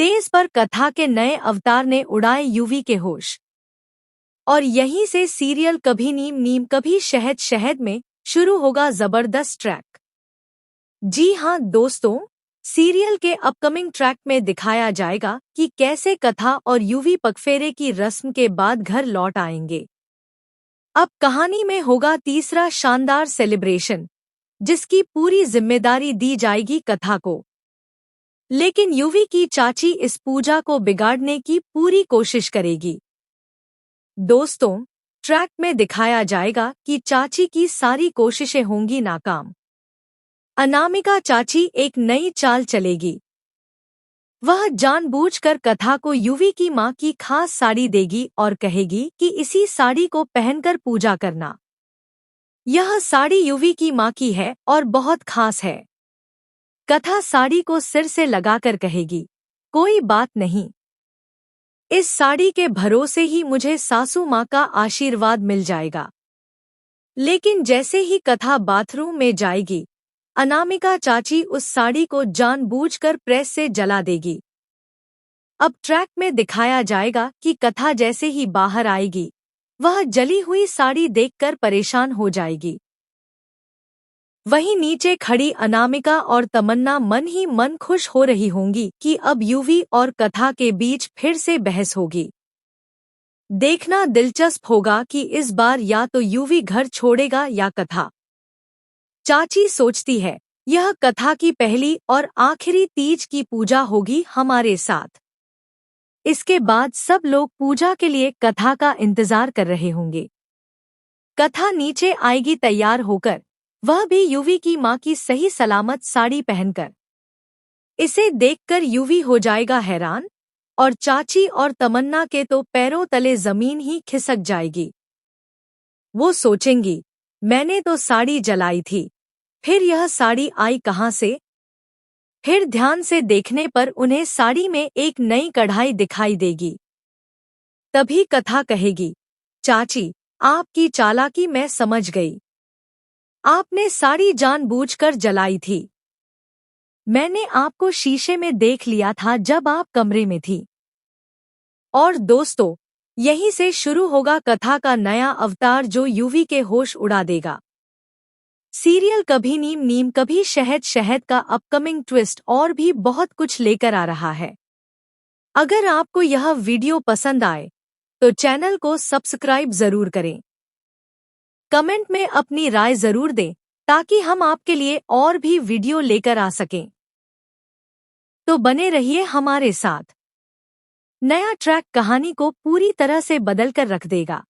तेज पर कथा के नए अवतार ने उड़ाए यूवी के होश। और यहीं से सीरियल कभी नीम नीम कभी शहद शहद में शुरू होगा जबरदस्त ट्रैक। जी हाँ दोस्तों, सीरियल के अपकमिंग ट्रैक में दिखाया जाएगा कि कैसे कथा और यूवी पगफेरे की रस्म के बाद घर लौट आएंगे। अब कहानी में होगा तीसरा शानदार सेलिब्रेशन, जिसकी पूरी जिम्मेदारी दी जाएगी कथा को। लेकिन यूवी की चाची इस पूजा को बिगाड़ने की पूरी कोशिश करेगी। दोस्तों, ट्रैक में दिखाया जाएगा कि चाची की सारी कोशिशें होंगी नाकाम। अनामिका चाची एक नई चाल चलेगी। वह जानबूझकर कथा को यूवी की मां की खास साड़ी देगी और कहेगी कि इसी साड़ी को पहनकर पूजा करना। यह साड़ी यूवी की मां की है और बहुत खास है। कथा साड़ी को सिर से लगाकर कहेगी, कोई बात नहीं, इस साड़ी के भरोसे ही मुझे सासू माँ का आशीर्वाद मिल जाएगा। लेकिन जैसे ही कथा बाथरूम में जाएगी, अनामिका चाची उस साड़ी को जानबूझकर प्रेस से जला देगी। अब ट्रैक में दिखाया जाएगा कि कथा जैसे ही बाहर आएगी, वह जली हुई साड़ी देखकर परेशान हो जाएगी। वहीं नीचे खड़ी अनामिका और तमन्ना मन ही मन खुश हो रही होंगी कि अब यूवी और कथा के बीच फिर से बहस होगी। देखना दिलचस्प होगा कि इस बार या तो यूवी घर छोड़ेगा या कथा। चाची सोचती है, यह कथा की पहली और आखिरी तीज की पूजा होगी हमारे साथ। इसके बाद सब लोग पूजा के लिए कथा का इंतजार कर रहे होंगे। कथा नीचे आएगी तैयार होकर, वह भी यूवी की मां की सही सलामत साड़ी पहनकर। इसे देखकर यूवी हो जाएगा हैरान और चाची और तमन्ना के तो पैरों तले जमीन ही खिसक जाएगी। वो सोचेंगी, मैंने तो साड़ी जलाई थी, फिर यह साड़ी आई कहाँ से? फिर ध्यान से देखने पर उन्हें साड़ी में एक नई कढ़ाई दिखाई देगी। तभी कथा कहेगी, चाची, आपकी चालाकी मैं समझ गई। आपने साड़ी जानबूझकर जलाई थी। मैंने आपको शीशे में देख लिया था जब आप कमरे में थी। और दोस्तों, यहीं से शुरू होगा कथा का नया अवतार जो यूवी के होश उड़ा देगा। सीरियल कभी नीम नीम कभी शहद शहद का अपकमिंग ट्विस्ट और भी बहुत कुछ लेकर आ रहा है। अगर आपको यह वीडियो पसंद आए तो चैनल को सब्सक्राइब जरूर करें। कमेंट में अपनी राय जरूर दें ताकि हम आपके लिए और भी वीडियो लेकर आ सकें। तो बने रहिए हमारे साथ। नया ट्रैक कहानी को पूरी तरह से बदल कर रख देगा।